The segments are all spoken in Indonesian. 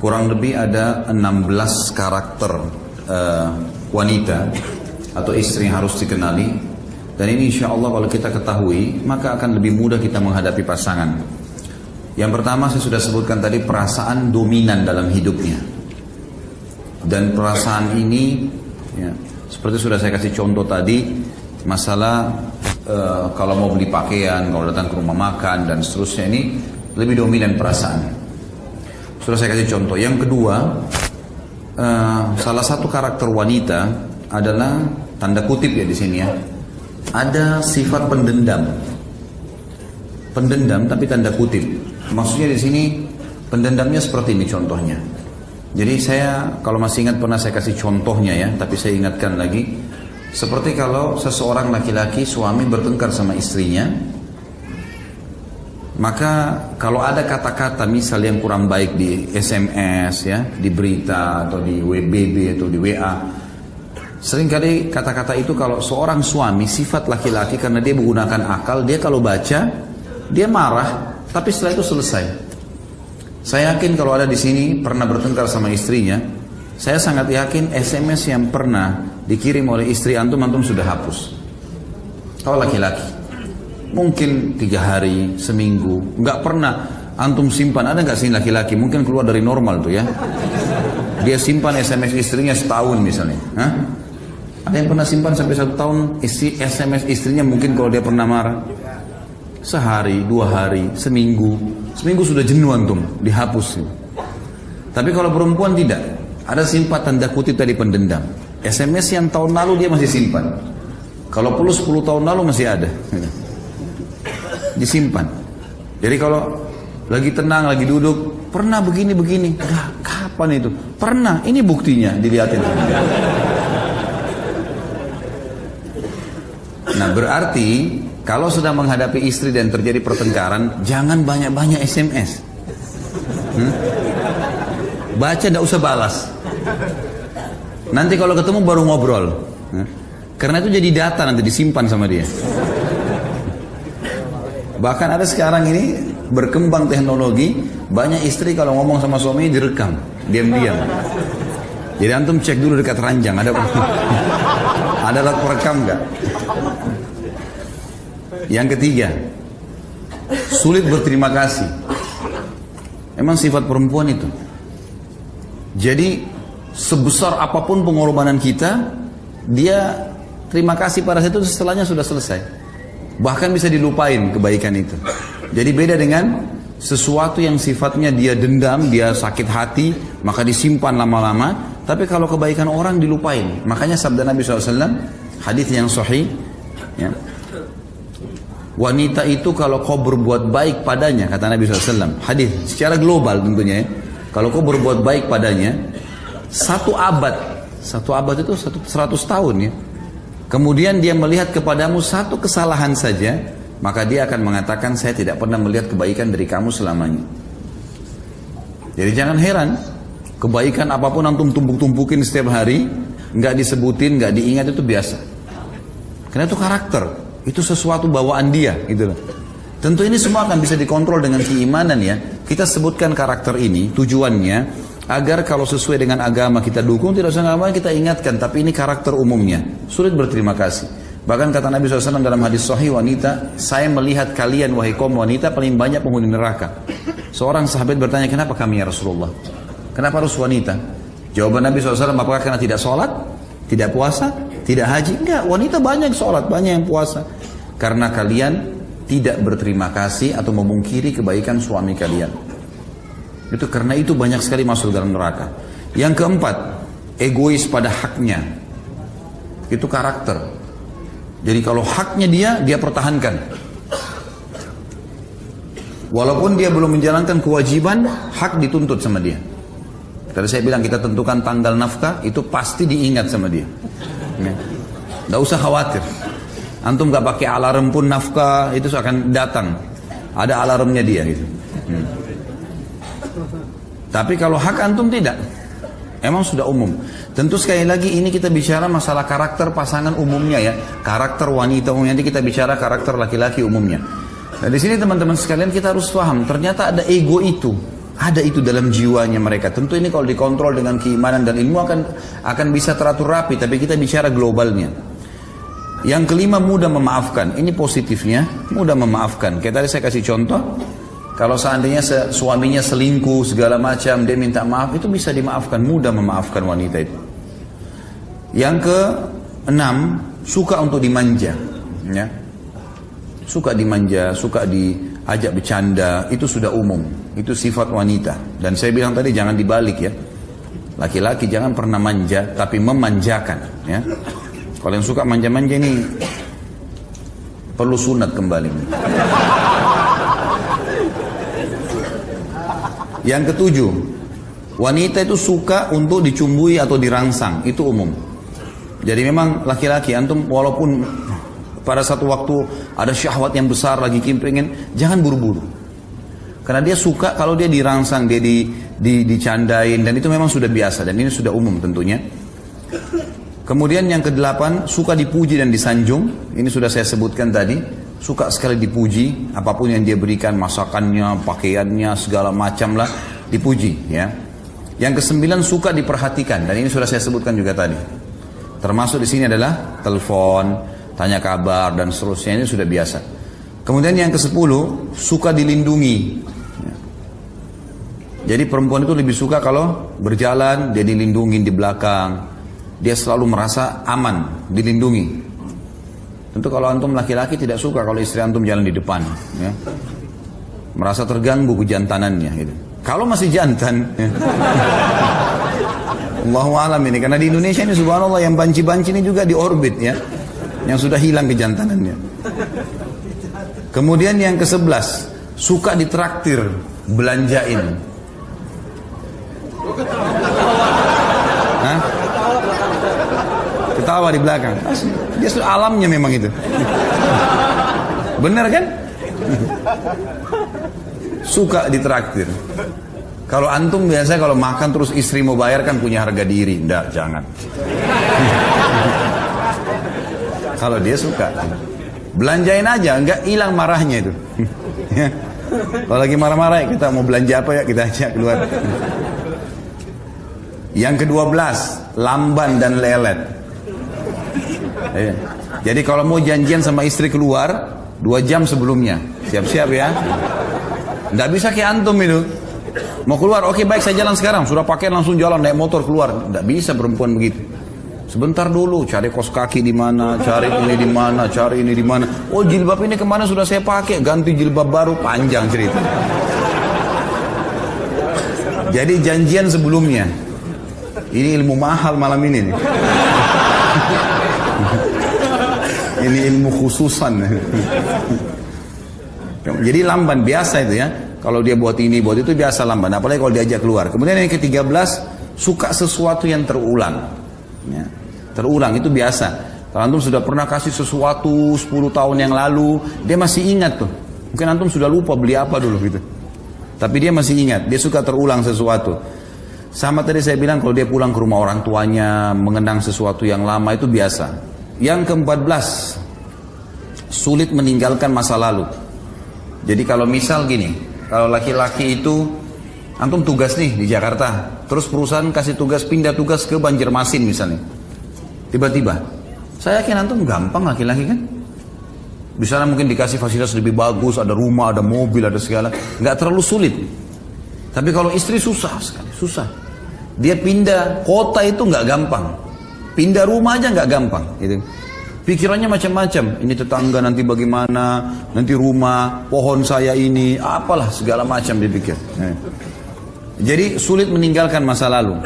kurang lebih ada 16 karakter wanita atau istri yang harus dikenali. Dan ini insya Allah kalau kita ketahui, maka akan lebih mudah kita menghadapi pasangan. Yang pertama saya sudah sebutkan tadi, perasaan dominan dalam hidupnya. Dan perasaan ini, ya, seperti sudah saya kasih contoh tadi, masalah kalau mau beli pakaian, kalau datang ke rumah makan dan seterusnya, ini lebih dominan perasaan. Sudah saya kasih contoh. Yang kedua, salah satu karakter wanita adalah, tanda kutip ya di sini ya, ada sifat pendendam. Pendendam tapi tanda kutip. Maksudnya di sini pendendamnya seperti ini contohnya. Jadi saya kalau masih ingat pernah saya kasih contohnya ya, tapi saya ingatkan lagi. Seperti kalau seseorang laki-laki suami bertengkar sama istrinya, maka kalau ada kata-kata misal yang kurang baik di SMS ya, di berita atau di WBB atau di WA, seringkali kata-kata itu kalau seorang suami sifat laki-laki karena dia menggunakan akal, dia kalau baca dia marah, tapi setelah itu selesai. Saya yakin kalau ada di sini pernah bertengkar sama istrinya, saya sangat yakin SMS yang pernah dikirim oleh istri antum sudah hapus. Kalau laki-laki, mungkin 3 hari, seminggu, nggak pernah antum simpan. Ada nggak sih laki-laki mungkin keluar dari normal tuh ya? Dia simpan SMS istrinya setahun misalnya. Hah? Ada yang pernah simpan sampai 1 tahun SMS istrinya mungkin kalau dia pernah marah? Sehari, 2 hari, seminggu sudah jenuh antum, dihapus. Tapi kalau perempuan tidak, ada simpan tanda kutip tadi pendendam. SMS yang tahun lalu dia masih simpan. Kalau perlu 10 tahun lalu masih ada, disimpan. Jadi kalau lagi tenang, lagi duduk, pernah begini, kapan itu? Pernah, ini buktinya, dilihatin. Nah berarti kalau sudah menghadapi istri dan terjadi pertengkaran, jangan banyak-banyak SMS. Baca, tidak usah balas. Nanti kalau ketemu baru ngobrol. Karena itu jadi data nanti disimpan sama dia. Bahkan ada sekarang ini berkembang teknologi, banyak istri kalau ngomong sama suami direkam, diam-diam. Jadi antum cek dulu dekat ranjang, ada alat perekam nggak? Yang ketiga, sulit berterima kasih. Emang sifat perempuan itu. Jadi sebesar apapun pengorbanan kita, dia terima kasih pada saat itu, setelahnya sudah selesai. Bahkan bisa dilupain kebaikan itu. Jadi beda dengan sesuatu yang sifatnya dia dendam, dia sakit hati, maka disimpan lama-lama. Tapi kalau kebaikan orang dilupain. Makanya sabda Nabi SAW, hadis yang sahih, ya, wanita itu kalau kau berbuat baik padanya, kata Nabi SAW, hadis secara global tentunya ya, kalau kau berbuat baik padanya 1 abad itu 100 tahun ya, kemudian dia melihat kepadamu 1 kesalahan saja, maka dia akan mengatakan, saya tidak pernah melihat kebaikan dari kamu selamanya. Jadi jangan heran, kebaikan apapun antum tumpuk-tumpukin setiap hari, nggak disebutin, nggak diingat, itu biasa. Karena itu karakter, itu sesuatu bawaan dia, gitu loh. Tentu ini semua akan bisa dikontrol dengan keimanan ya. Kita sebutkan karakter ini, tujuannya agar kalau sesuai dengan agama kita dukung, tidak usah agama kita ingatkan, tapi ini karakter umumnya. Sulit berterima kasih. Bahkan kata Nabi SAW dalam hadis sahih, wanita, saya melihat kalian wahai kaum wanita paling banyak penghuni neraka. Seorang sahabat bertanya, kenapa kami ya Rasulullah? Kenapa harus wanita? Jawaban Nabi SAW, apakah karena tidak sholat, tidak puasa, tidak haji? Enggak, wanita banyak sholat, banyak yang puasa. Karena kalian tidak berterima kasih atau memungkiri kebaikan suami kalian. Itu karena itu banyak sekali masuk dalam neraka. Yang keempat, egois pada haknya. Itu karakter. Jadi kalau haknya dia pertahankan. Walaupun dia belum menjalankan kewajiban, hak dituntut sama dia. Tadi saya bilang kita tentukan tanggal nafkah, itu pasti diingat sama dia. Tidak usah khawatir. Antum gak pakai alarm pun nafkah itu akan datang. Ada alarmnya dia gitu. Tapi kalau hak antum tidak. Emang sudah umum. Tentu sekali lagi ini kita bicara masalah karakter pasangan umumnya ya. Karakter wanita umumnya, nanti kita bicara karakter laki-laki umumnya. Nah di sini teman-teman sekalian kita harus paham. Ternyata ada ego itu. Ada itu dalam jiwanya mereka. Tentu ini kalau dikontrol dengan keimanan dan ilmu akan bisa teratur rapi, tapi kita bicara globalnya. Yang kelima, mudah memaafkan. Ini positifnya, mudah memaafkan. Kayak tadi saya kasih contoh, kalau seandainya suaminya selingkuh segala macam, dia minta maaf, itu bisa dimaafkan, mudah memaafkan wanita itu. Yang keenam, suka untuk dimanja, ya. Suka dimanja, suka diajak bercanda, itu sudah umum, itu sifat wanita. Dan saya bilang tadi jangan dibalik ya. Laki-laki jangan pernah manja, tapi memanjakan, ya. Kalau yang suka manja-manja ini perlu sunat kembali. Yang ketujuh, wanita itu suka untuk dicumbui atau dirangsang, itu umum. Jadi memang laki-laki, antum walaupun pada satu waktu ada syahwat yang besar lagi pengen, jangan buru-buru. Karena dia suka kalau dia dirangsang, dia dicandain, dan itu memang sudah biasa, dan ini sudah umum tentunya. Kemudian yang kedelapan, suka dipuji dan disanjung. Ini sudah saya sebutkan tadi. Suka sekali dipuji, apapun yang dia berikan, masakannya, pakaiannya, segala macam lah, dipuji. Ya. Yang kesembilan, suka diperhatikan. Dan ini sudah saya sebutkan juga tadi. Termasuk di sini adalah telepon, tanya kabar, dan seterusnya. Ini sudah biasa. Kemudian yang kesepuluh, suka dilindungi. Ya. Jadi perempuan itu lebih suka kalau berjalan, dia dilindungi di belakang. Dia selalu merasa aman, dilindungi. Tentu kalau antum laki-laki tidak suka kalau istri antum jalan di depan, ya. Merasa terganggu kejantanannya. Gitu. Kalau masih jantan, ya. Allahu alam ini, karena di Indonesia ini subhanallah yang banci-banci ini juga di orbit, ya, yang sudah hilang kejantanannya. Kemudian yang ke-11, suka ditraktir, belanjain. Hah? Ketawa di belakang. Dia sudah alamnya memang itu. Benar kan? Suka ditraktir. Kalau antum biasa kalau makan terus istri mau bayar kan punya harga diri. Enggak, jangan. Kalau dia suka. Belanjain aja, enggak hilang marahnya itu. Kalau lagi marah-marah kita mau belanja apa ya, kita ajak keluar. Yang ke-12, lamban dan lelet. Jadi kalau mau janjian sama istri keluar 2 jam sebelumnya, siap-siap ya. Nggak bisa kayak antum itu. Mau keluar, oke baik saya jalan sekarang. Sudah pakai langsung jalan naik motor keluar. Nggak bisa perempuan begitu. Sebentar dulu, cari kos kaki di mana, cari ini di mana, cari ini di mana. Oh jilbab ini kemana sudah saya pakai, ganti jilbab baru, panjang cerita. Jadi janjian sebelumnya. Ini ilmu mahal malam ini nih. Ini ilmu khususan. Jadi lamban biasa itu ya. Kalau dia buat ini, buat itu biasa lamban. Apalagi kalau diajak keluar. Kemudian yang ke-13, suka sesuatu yang terulang. Ya. Terulang itu biasa. Kalau antum sudah pernah kasih sesuatu 10 tahun yang lalu, dia masih ingat tuh. Mungkin antum sudah lupa beli apa dulu gitu. Tapi dia masih ingat. Dia suka terulang sesuatu. Sama tadi saya bilang kalau dia pulang ke rumah orang tuanya, mengenang sesuatu yang lama itu biasa. Yang ke-14, sulit meninggalkan masa lalu. Jadi kalau misal gini, kalau laki-laki itu, antum tugas nih di Jakarta, terus perusahaan kasih tugas, pindah tugas ke Banjarmasin misalnya. Tiba-tiba, saya yakin antum gampang laki-laki kan? Bisa mungkin dikasih fasilitas lebih bagus, ada rumah, ada mobil, ada segala. Nggak terlalu sulit. Tapi kalau istri susah sekali, susah. Dia pindah kota itu nggak gampang. Pindah rumah aja nggak gampang. Gitu. Pikirannya macam-macam. Ini tetangga nanti bagaimana, nanti rumah, pohon saya ini, apalah segala macam dipikir. Jadi sulit meninggalkan masa lalu.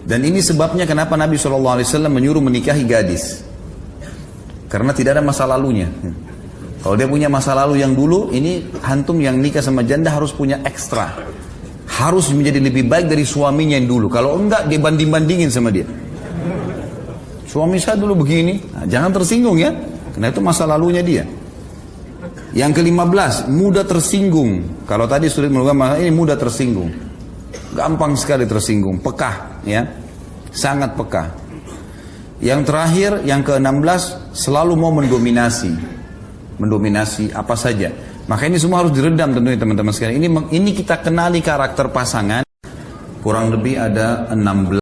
Dan ini sebabnya kenapa Nabi SAW menyuruh menikahi gadis. Karena tidak ada masa lalunya. Kalau dia punya masa lalu yang dulu, ini antum yang nikah sama janda harus punya ekstra. Harus menjadi lebih baik dari suaminya yang dulu. Kalau enggak, dia banding-bandingin sama dia. Suami saya dulu begini. Nah, jangan tersinggung ya. Karena itu masa lalunya dia. Yang ke-15, mudah tersinggung. Kalau tadi sulit melakukan masalah ini, mudah tersinggung. Gampang sekali tersinggung. Pekah ya. Sangat pekah. Yang terakhir, yang ke-16, selalu mau mendominasi. Mendominasi apa saja. Maka ini semua harus diredam tentunya teman-teman sekalian. Ini kita kenali karakter pasangan. Kurang lebih ada 16